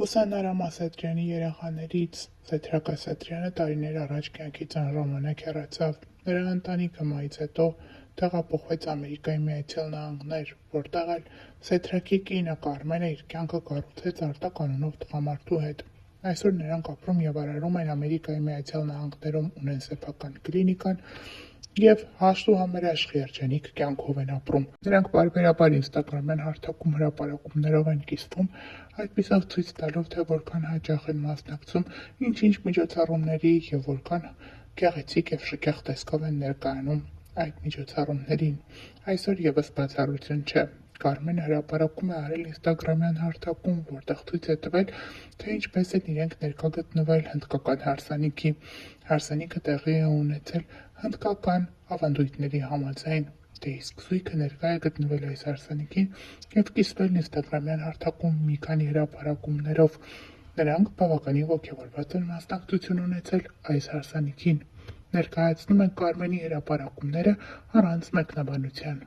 Կուսանարամ Ասատրյանի երեխաներից Սեդրակ Ասատրյանը տարիներ առաջ կյանքից անժամանակ հեռացավ։ Նրա ընտանիքը մայից հետո տեղափոխվեց Ամերիկայի Միացյալ Նահանգներ, որտեղ էլ Սեդրակի կինը Կարմենը իր կյանքը կառուցեց Արտակ անունով տղամարդու հետ։ Այսօր նրանք ապրում եւ արարում են Ամերիկայի Միացյալ Նահանգներում, ունեն սեփական կլինիկան և հաշտ ու համերաշխ երջանիկ կյանքով են ապրում։ Նրանք պարբերաբար ինստագրամյան հարթակում հրապարակումներով են կիսվում, այդպիսով ցույց տալով, թե որքան հաճախ են մասնակցում ինչ-ինչ միջոցառումների և որքան գեղեցիկ և շքեղ տեսքով են ներկայանում այդ միջոցառումներին։ Այսօր ևս բացառություն չէ։ Կարմենը հրապարակում է արել ինստագրամյան հարթակում, որտեղ ցույց է տվել, թե ինչպես են իրենք ներկա գտնվել հնդկական հարսանիքի։ Հարսանիքը տեղի է ունեցել հնդկական ավանդույթների համաձայն, դե իսկ զույգը ներկա է գտնվել այս հարսանիքին և կիսվել ինստագրամյան հարթակում մի քանի հրապարակումներով։ Նրանք բավականին ոգևորված են մասնակցություն ունեցել այս հարսանիքին։ Ներկայացնում ենք Կարմենի հրապարակումները առանց մեկնաբանության։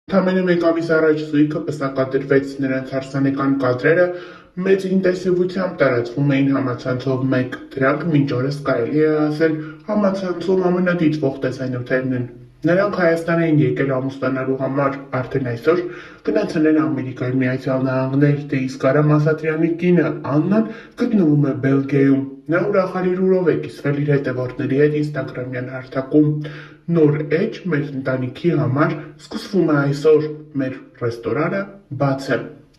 Ընդամենը մեկ ամիս առաջ զույգը պսակադրվեց, նրանց հարսանեկան կադրերը մեծ ինտենսիվությամբ տարածվում էին համացանցով մեկ, դրանք մինչ օրս կարելի է ասել համացանցում ամենադիտվող տեսանյութերն են։ Նրանք Հայաստան էին եկել ամուսնանալու համար, արդեն այսօր գնացել են Ամերիկայի Միացյալ Նահանգներ, դե իսկ Արամ Ասատրյանի կինը Աննան գտնվում է Բելգիայում։ Նա ուրախալիրուրով է կիսվել իր հետևորդների հետ ինստագրամյան հարթակում։ Նոր էջ մեր ընտանիքի համար սկսվում է այսօր, մեր ռեստորանը բաց է,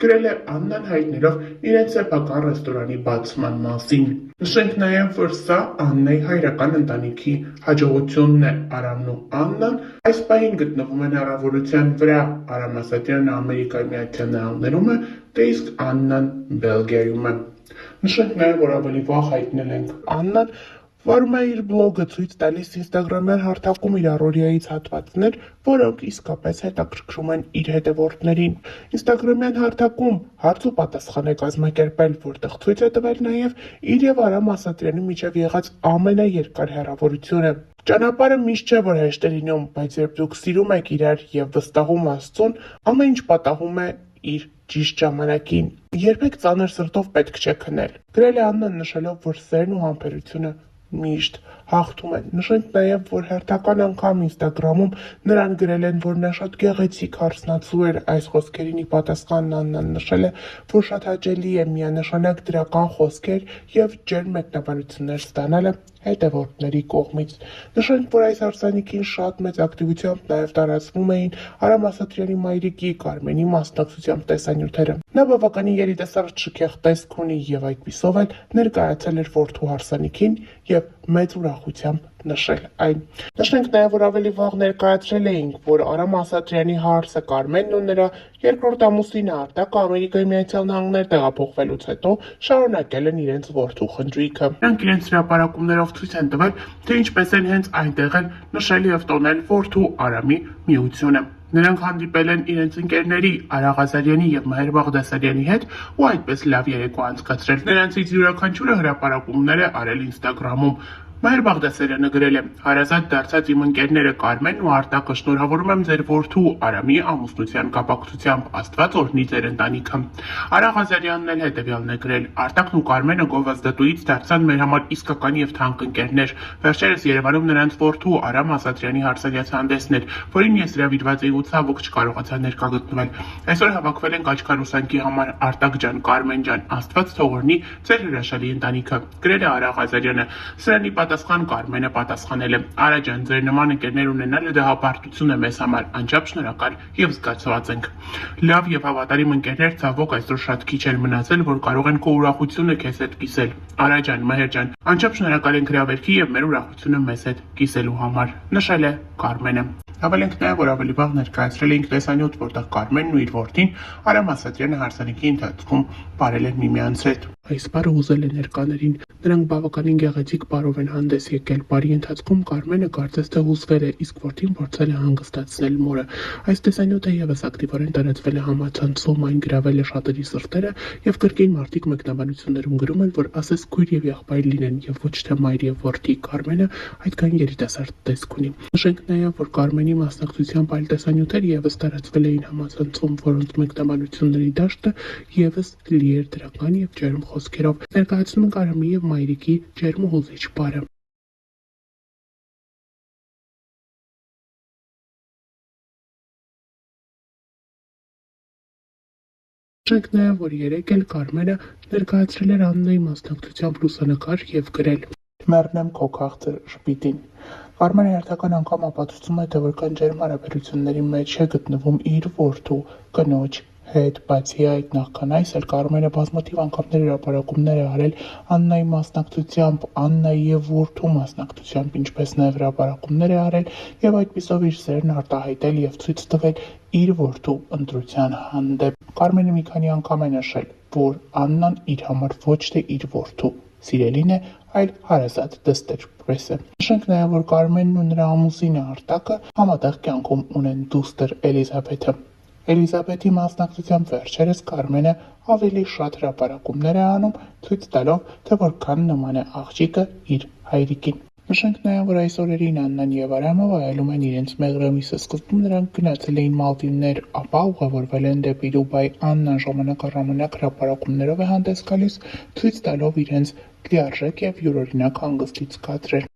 գրել է Աննան հայտնելով իրենց սեփական ռեստորանի բացման մասին։ Նշենք նաև, որ սա Աննայի հայրական ընտանիքի հաջողությունն է։ Արամն ու Աննան այս պահին գտնվում են առավոտության վրա, Արամ Ասատրյանը Ամերիկայի Միացյալ Նահանգներում է, դե իսկ Աննան Բելգիայում է։ Նշենք նաև, որ ավելի վաղ հայտնել ենք Աննան վարում է իր բլոգը, ցույց տալիս ինստագրամյան հարթակում իր առօրյայից հատվածներ, որոնք իսկապես հետաքրքրում են իր հետևորդներին։ Ինստագրամյան հարթակում հարց ու պատասխան է կազմակերպել, որտեղ ցույց է տվել նաև իր եւ Արամ Ասատրյանի միջև եղած ամենաերկար հեռավորությունը։ Ճանապարհը միշտ չէ, որ հեշտ է լինում, բայց երբ դուք սիրում եք իրար եւ վստահում Աստծուն, ամեն ինչ պատահում է իր ճիշտ ժամանակին։ Երբեք ծանր սրտով պետք չէ քնել։ Գրել է Աննան նշելով, որ սերն ու համբերությունը միշտ հաղթում են։ Նշենք նաև, որ հերթական անգամ ինստագրամում նրան գրել են, որ նա շատ գեղեցիկ հարսնացու էր։ Այս խոսքերին ի պատասխան Աննան նշել է, որ շատ հաճելի է միանշանակ դրական խոսքեր եւ ջերմ մեկնաբանություններ ստանալը հետևորդների կողմից։ Նշենք, որ այս հարսանիքին շատ մեծ ակտիվությամբ նաև տարածվում էին Արամ Ասատրյանի մայրիկի Կարմենի մասնակցությամբ տեսանյութերը։ Նա բավականին երիտասարդ շքեղ տեսք ունի եւ այդպիսով էլ ներկայացել էր որդու հարսանիքին եւ մեծ ուրախությամբ նշել այն։ Նշենք նաև, որ ավելի վաղ ներկայացրել էինք, որ Արամ Ասատրյանի հարսը Կարմենն ու նրա երկրորդ ամուսինը Արտակը Ամերիկայի Միացյալ Նահանգներ տեղափոխվելուց հետո շարունակել են իրենց որդու խնդրույքը։ Նրանք իրենց հրապարակումներով ցույց են տվել, թե ինչպես են հենց այնտեղ էլ նշել եւ տոնել որդու Արամի միությունը։ Նրանք հանդիպել են իրենց ընկերների Արա Ղազարյանի եւ Մհեր Բաղդասարյանի հետ ու այդպես լավ երեկո անցկացրել։ Նրանցից յուրաքանչյուրը հրապարակումներ է արել ինստագրամում։ Մհեր Բաղդասարյանը գրել է. «Հարազատ դարձած իմ ընկերները Կարմենն ու Արտակը, շնորհավորում եմ ձեր որդու Արամի ամուսնության կապակցությամբ, Աստված օրհնի ձեր ընտանիքը»։ Արա Ղազարյանն էլ հետևյալն է գրել. «Արտակն ու Կարմենը գովազդատուից դարձան մեր համար իսկական եւ թանկ ընկերներ։ Վերջերս Երևանում նրանց որդու Արամ Ասատրյանի հարսանյաց հանդեսն էր, որին ես հրավիրված էի ու ցավոք չկարողացա ներկա գտնվել։ Այսօր հավաքվել ենք աչքարուսանքի համար, Արտակ ջան, Կարմեն ջան, Աստված թող օրհնի ձեր հրաշալի ընտանիքը», գրել է Արա Ղազարյանը։ Սրանի պատասխան Կարմենը պատասխանել է. «Արա ջան, ձեր նման ընկերներ ունենալը դա հպարտություն է մեզ համար, անչափ շնորհակալ եւ զգացված ենք։ Լավ եւ հավատարիմ ընկերներ ցավոք այսօր շատ քիչ են մնացել, որ կարող են քո ուրախությունը քեզ հետ կիսել։ Արա ջան, Մհեր ջան, անչափ շնորհակալ ենք հրավերքի եւ մեր ուրախությունը մեզ հետ կիսելու համար», նշել է Կարմենը։ Հավելենք նաև, որ ավելի վաղ ներկայացրել էինք տեսանյութ, որտեղ Կարմենն ու իր որդին Արամ Ասատրյանը հարսանիքի ընթացքում բարել են միմյանց հետ։ Այս բառը ուզել է ներկաներին։ Նրանք բավականին գեղեցիկ բառով են հանդես եկել։ Բարի ընթացքում Կարմենը կարծես թե հուզվել է, իսկ որդին փորձել է հանգստացնել մորը։ Այս տեսանյութը եւս ակտիվորեն տարածվել է համացանցում, այն գրավել է շատերի սրտերը եւ կրկին մարդիկ մեկնաբանություններում գրում են, որ ասես քույր եւ եղբայր լինեն եւ ոչ թե մայր եւ որդի։ Կարմենը այդքան երիտասարդ տեսք ունի։ Նշենք նաեւ, որ Կարմենի մասնակցությամբ այլ տեսանյութեր եւս տարածվել էին համացանցում, որոնց մեկնաբանությունների դաշտը եւս լի էր դրական եւ ջերմ խոսքերով։ Ներկայացնում ենք Արամի եւ մայրիկի ջերմ ու հուզիչ պարը։ Նշենք նաև, որ երեկ էլ Կարմենը ներկայացրել էր Աննայի մասնակցությամբ լուսանկար եւ գրել. «Մեռնեմ քո քաղցր շպիտին»։ Կարմենը հերթական անգամ ապացուցում է, թե որքան ջերմ հարաբերությունների մեջ է գտնվում իր որդու կնոջ հետ, բացի այդ նախքան այս էլ Կարմենը բազմաթիվ անգամներ հրապարակումներ է արել Աննայի մասնակցությամբ, Աննայի եւ որդու մասնակցությամբ, ինչպես նաև հրապարակումներ է արել եւ այդպիսով իր սերն արտահայտել եւ ցույց տվել իր որդու ընտրության հանդեպ։ Կարմենը մի քանի անգամ է նշել, որ Աննան իր համար ոչ թե իր որդու սիրելին է, այլ հարազատ դստեր։ Նշենք նաև, որ Կարմենն ու նրա ամուսինը Արտակը համատեղ կյանքում ունեն դուստր Էլիզաբեթը։ Էլիզաբեթի մասնակցությամբ վերջերս Կարմենը ավելի շատ հրապարակումներ է անում, ցույց տալով, թե որքան նման է աղջիկը իր հայրիկին։ Նշենք նաև, որ այս օրերին Աննան և Արամը վայելում են իրենց մեղրամիսը։ Սկզբում նրանք գնացել էին Մալդիվներ, ապա ուղևորվել են դեպի Դուբայ։ Աննան ժամանակ առ ժամանակ հրապարակումներով է հանդես գալիս, ցույց տալով իրենց լիարժեք և յուրօրինակ հանգստից կադրեր։